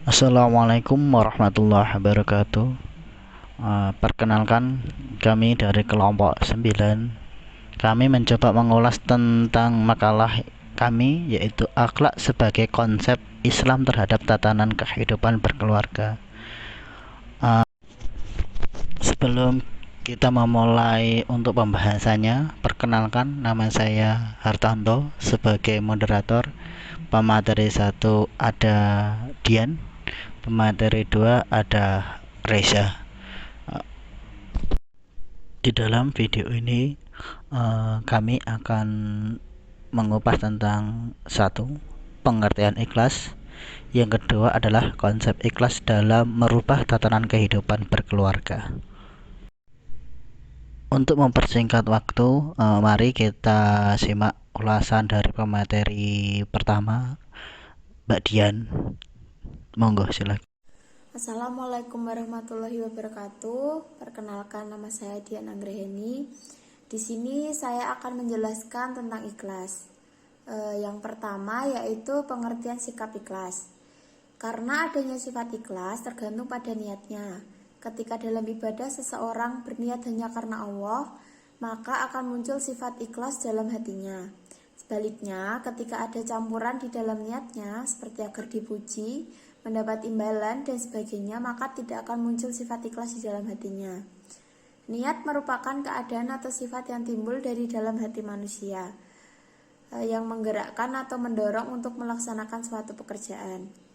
Assalamualaikum warahmatullahi wabarakatuh. Perkenalkan, kami dari kelompok 9. Kami mencoba mengulas tentang makalah kami, yaitu akhlak sebagai konsep Islam terhadap tatanan kehidupan berkeluarga. Sebelum kita memulai untuk pembahasannya, perkenalkan, nama saya Hartanto sebagai moderator. Pemateri 1 ada Dian, pemateri 2 ada Reza. Di dalam video ini kami akan mengupas tentang satu, pengertian ikhlas. Yang kedua adalah konsep ikhlas dalam merubah tatanan kehidupan berkeluarga. Untuk mempersingkat waktu, mari kita simak ulasan dari pemateri pertama, Mbak Dian. Monggo, silakan. Assalamualaikum warahmatullahi wabarakatuh. Perkenalkan, nama saya Dian Anggraheni. Di sini saya akan menjelaskan tentang ikhlas. Yang pertama yaitu pengertian sikap ikhlas. Karena adanya sifat ikhlas tergantung pada niatnya. Ketika dalam ibadah seseorang berniat hanya karena Allah, maka akan muncul sifat ikhlas dalam hatinya. Sebaliknya, ketika ada campuran di dalam niatnya, seperti agar dipuji, mendapat imbalan, dan sebagainya, maka tidak akan muncul sifat ikhlas di dalam hatinya. Niat merupakan keadaan atau sifat yang timbul dari dalam hati manusia, yang menggerakkan atau mendorong untuk melaksanakan suatu pekerjaan.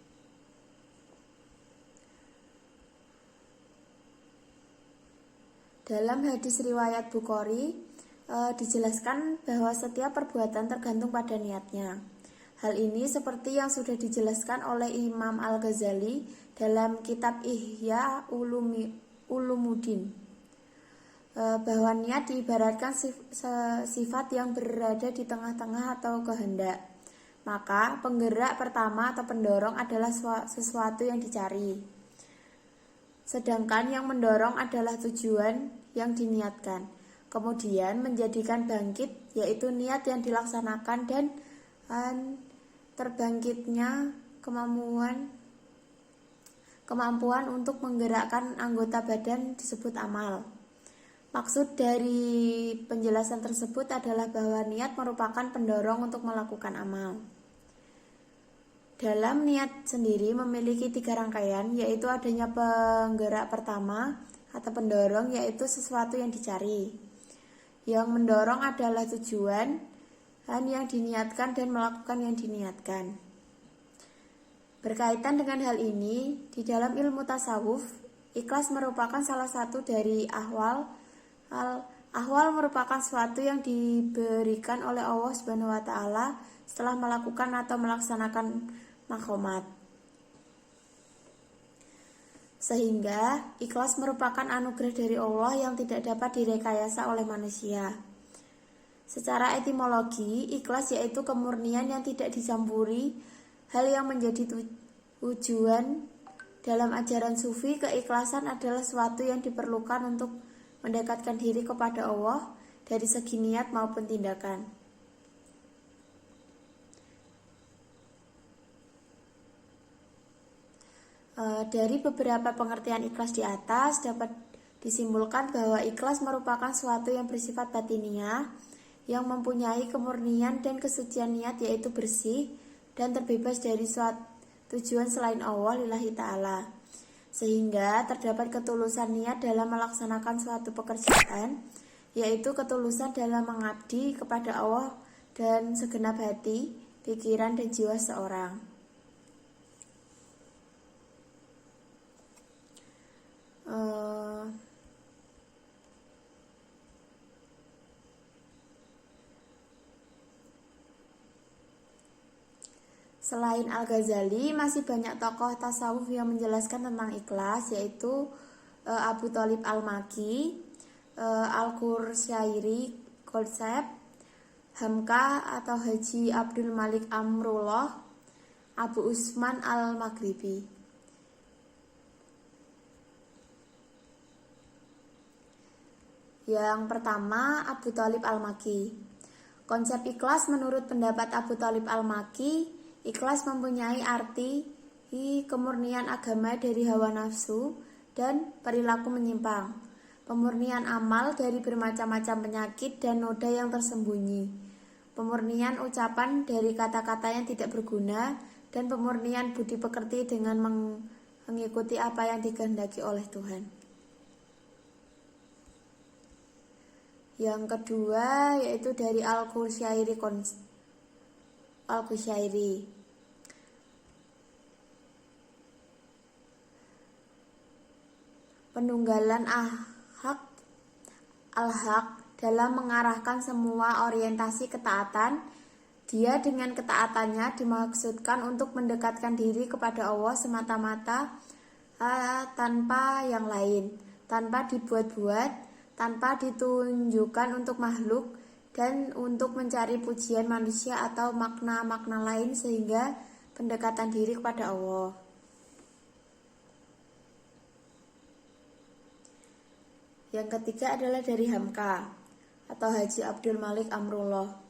Dalam hadis riwayat Bukhari, dijelaskan bahwa setiap perbuatan tergantung pada niatnya. Hal ini seperti yang sudah dijelaskan oleh Imam Al-Ghazali dalam kitab Ihya Ulumuddin, bahwa niat diibaratkan sifat yang berada di tengah-tengah atau kehendak. Maka penggerak pertama atau pendorong adalah sesuatu yang dicari, sedangkan yang mendorong adalah tujuan yang diniatkan. Kemudian menjadikan bangkit, yaitu niat yang dilaksanakan, dan terbangkitnya kemampuan untuk menggerakkan anggota badan disebut amal. Maksud dari penjelasan tersebut adalah bahwa niat merupakan pendorong untuk melakukan amal. Dalam niat sendiri memiliki 3 rangkaian, yaitu adanya penggerak pertama atau pendorong, yaitu sesuatu yang dicari. Yang mendorong adalah tujuan yang diniatkan dan melakukan yang diniatkan. Berkaitan dengan hal ini, di dalam ilmu tasawuf, ikhlas merupakan salah satu dari ahwal. Ahwal merupakan sesuatu yang diberikan oleh Allah Subhanahu wa taala setelah melakukan atau melaksanakan makhomat. Sehingga ikhlas merupakan anugerah dari Allah yang tidak dapat direkayasa oleh manusia. Secara etimologi, ikhlas yaitu kemurnian yang tidak dicampuri. Hal yang menjadi tujuan dalam ajaran sufi, keikhlasan adalah sesuatu yang diperlukan untuk mendekatkan diri kepada Allah dari segi niat maupun tindakan. Dari beberapa pengertian ikhlas di atas dapat disimpulkan bahwa ikhlas merupakan sesuatu yang bersifat batiniah, yang mempunyai kemurnian dan kesucian niat, yaitu bersih dan terbebas dari suatu tujuan selain Allah lillahi ta'ala, sehingga terdapat ketulusan niat dalam melaksanakan suatu pekerjaan, yaitu ketulusan dalam mengabdi kepada Allah dan segenap hati, pikiran, dan jiwa seorang. Selain Al-Ghazali, masih banyak tokoh tasawuf yang menjelaskan tentang ikhlas, yaitu Abu Thalib Al-Maki, Al-Qursyairi Konsep, Hamka atau Haji Abdul Malik Amrullah, Abu Usman Al-Maghribi. Yang pertama, Abu Thalib Al-Maki. Konsep ikhlas menurut pendapat Abu Thalib Al-Maki, ikhlas mempunyai arti kemurnian agama dari hawa nafsu dan perilaku menyimpang, pemurnian amal dari bermacam-macam penyakit dan noda yang tersembunyi, pemurnian ucapan dari kata-kata yang tidak berguna, dan pemurnian budi pekerti dengan mengikuti apa yang dikehendaki oleh Tuhan. Yang kedua yaitu dari Al-Qusyairi. Penunggalan al-haq dalam mengarahkan semua orientasi ketaatan. Dia dengan ketaatannya dimaksudkan untuk mendekatkan diri kepada Allah semata-mata, tanpa yang lain, tanpa dibuat-buat, tanpa ditunjukkan untuk makhluk, dan untuk mencari pujian manusia atau makna-makna lain, sehingga pendekatan diri kepada Allah. Yang ketiga adalah dari Hamka atau Haji Abdul Malik Amrullah.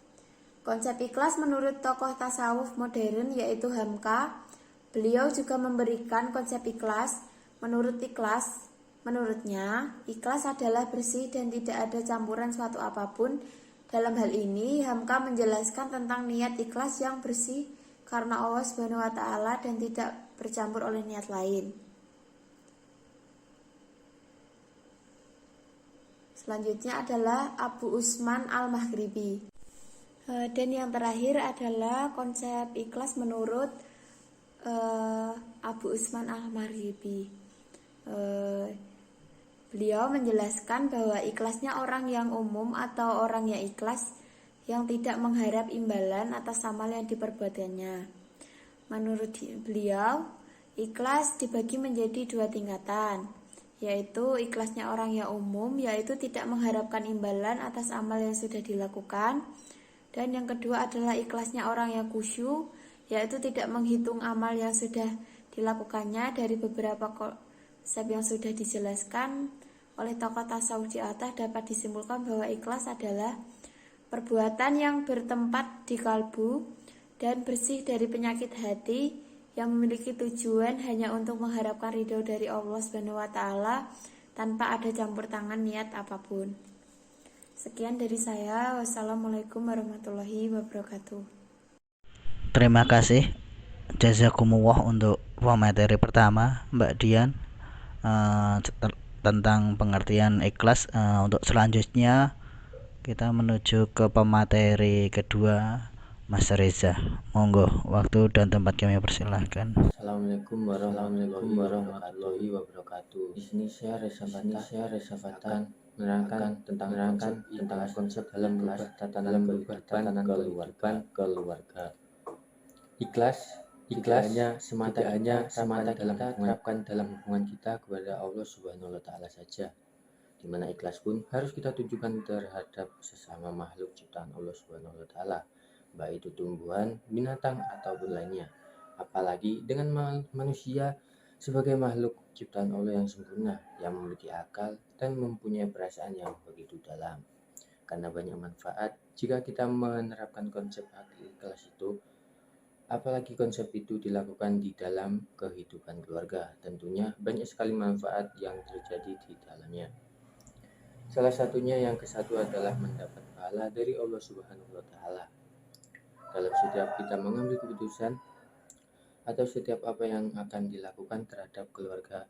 Konsep ikhlas menurut tokoh tasawuf modern yaitu Hamka. Beliau juga memberikan konsep ikhlas. Menurutnya, ikhlas adalah bersih dan tidak ada campuran suatu apapun. Dalam hal ini, Hamka menjelaskan tentang niat ikhlas yang bersih karena Allah Subhanahu wa taala dan tidak bercampur oleh niat lain. Selanjutnya adalah Abu Usman Al-Maghribi. Dan yang terakhir adalah konsep ikhlas menurut Abu Usman Al-Maghribi. Beliau menjelaskan bahwa ikhlasnya orang yang umum atau orang yang ikhlas yang tidak mengharap imbalan atas amal yang diperbuatannya. Menurut beliau, ikhlas dibagi menjadi dua tingkatan, yaitu ikhlasnya orang yang umum, yaitu tidak mengharapkan imbalan atas amal yang sudah dilakukan. Dan yang kedua adalah ikhlasnya orang yang khusyuk, yaitu tidak menghitung amal yang sudah dilakukannya. Dari beberapa konsep yang sudah dijelaskan oleh tokoh tasawuf di atas dapat disimpulkan bahwa ikhlas adalah perbuatan yang bertempat di kalbu dan bersih dari penyakit hati, yang memiliki tujuan hanya untuk mengharapkan ridho dari Allah Subhanahu wa taala tanpa ada campur tangan niat apapun. Sekian dari saya. Wassalamualaikum warahmatullahi wabarakatuh. Terima kasih jazakumullah untuk pemateri pertama Mbak Dian tentang pengertian ikhlas. Untuk selanjutnya kita menuju ke pemateri kedua, Mas Reza. Monggo, waktu dan tempat kami persilahkan. Assalamualaikum warahmatullahi wabarakatuh. Di sini saya Reza Fatan menerangkan tentang konsep dalam tatanan keluarga. Ikhlas hanya semata dalam hubungan kita kepada Allah Subhanahu wa taala saja. Di mana ikhlas pun harus kita tunjukkan terhadap sesama makhluk ciptaan Allah Subhanahu wa taala, baik itu tumbuhan, binatang ataupun lainnya. Apalagi dengan manusia sebagai makhluk ciptaan Allah yang sempurna, yang memiliki akal dan mempunyai perasaan yang begitu dalam. Karena banyak manfaat jika kita menerapkan konsep ikhlas itu, apalagi konsep itu dilakukan di dalam kehidupan keluarga. Tentunya banyak sekali manfaat yang terjadi di dalamnya. Salah satunya yang kesatu adalah mendapat pahala dari Allah Subhanahu wa taala. Dalam setiap kita mengambil keputusan atau setiap apa yang akan dilakukan terhadap keluarga,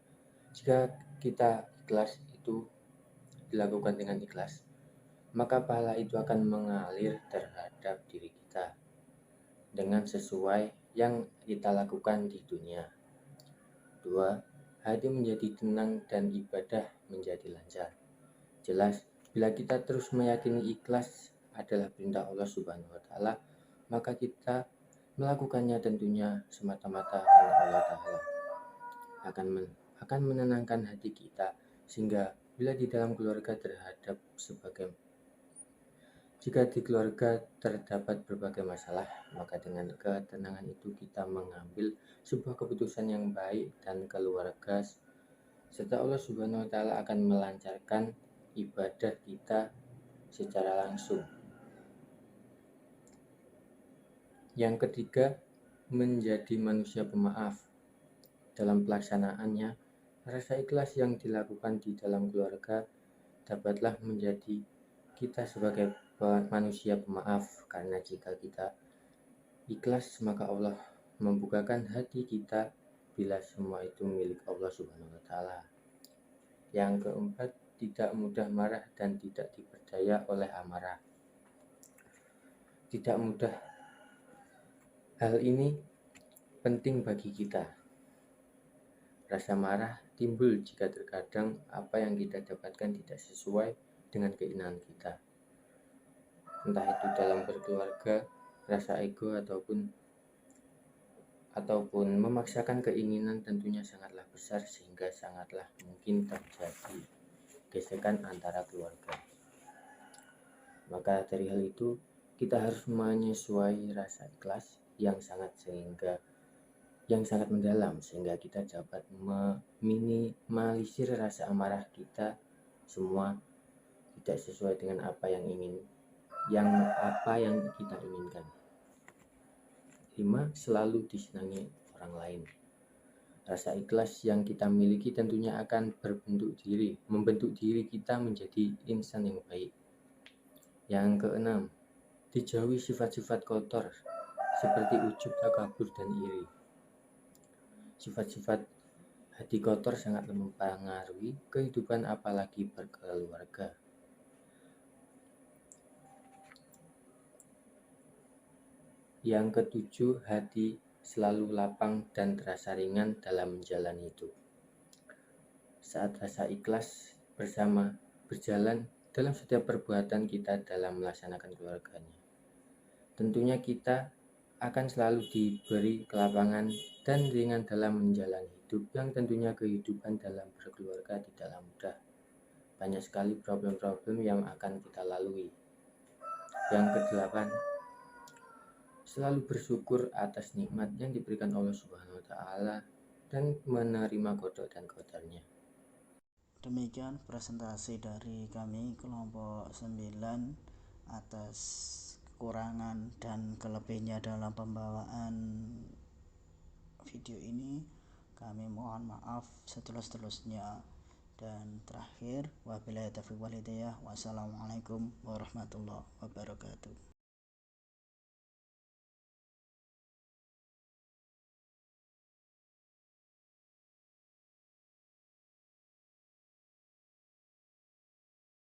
jika kita ikhlas, itu dilakukan dengan ikhlas, maka pahala itu akan mengalir terhadap diri kita dengan sesuai yang kita lakukan di dunia. 2. Hati menjadi tenang dan ibadah menjadi lancar. Jelas, bila kita terus meyakini ikhlas adalah perintah Allah Subhanahu wa taala, maka kita melakukannya tentunya semata-mata karena Allah Ta'ala akan menenangkan hati kita, sehingga bila di dalam keluarga jika di keluarga terdapat berbagai masalah, maka dengan ketenangan itu kita mengambil sebuah keputusan yang baik dan keluarga serta Allah Subhanahu wa taala akan melancarkan ibadah kita secara langsung. Yang ketiga, menjadi manusia pemaaf. dalam pelaksanaannya, rasa ikhlas yang dilakukan di dalam keluarga dapatlah menjadi kita sebagai manusia pemaaf, karena jika kita ikhlas maka Allah membukakan hati kita bila semua itu milik Allah Subhanahu wa Ta'ala. Yang keempat, tidak mudah marah dan tidak diperdaya oleh amarah. Tidak mudah. Hal ini penting bagi kita. Rasa marah timbul jika terkadang apa yang kita dapatkan tidak sesuai dengan keinginan kita. Entah itu dalam berkeluarga, rasa ego ataupun memaksakan keinginan tentunya sangatlah besar, sehingga sangatlah mungkin terjadi gesekan antara keluarga. Maka dari hal itu kita harus menyesuaikan rasa ikhlas yang sangat mendalam, sehingga kita dapat meminimalisir rasa amarah kita semua tidak sesuai dengan apa yang kita inginkan. 5. Selalu disenangi orang lain. Rasa ikhlas yang kita miliki tentunya akan membentuk diri kita menjadi insan yang baik. Yang keenam, dijauhi sifat-sifat kotor seperti ujub, takabur, dan iri. Sifat-sifat hati kotor sangat mempengaruhi kehidupan apalagi berkeluarga. Yang ketujuh, hati selalu lapang dan terasa ringan dalam menjalani hidup. Saat rasa ikhlas berjalan dalam setiap perbuatan kita dalam melaksanakan keluarganya, tentunya kita akan selalu diberi kelapangan dan ringan dalam menjalani hidup, yang tentunya kehidupan dalam berkeluarga tidaklah mudah. Banyak sekali problem-problem yang akan kita lalui. Yang kedelapan, selalu bersyukur atas nikmat yang diberikan Allah Subhanahu wa Ta'ala dan menerima qada dan qadarnya. Demikian presentasi dari kami kelompok 9 atas kekurangan dan kelebihnya dalam pembawaan video ini. Kami mohon maaf setulus-tulusnya. Dan terakhir, wabillahi taufiq wal hidayah. Wassalamualaikum warahmatullahi wabarakatuh.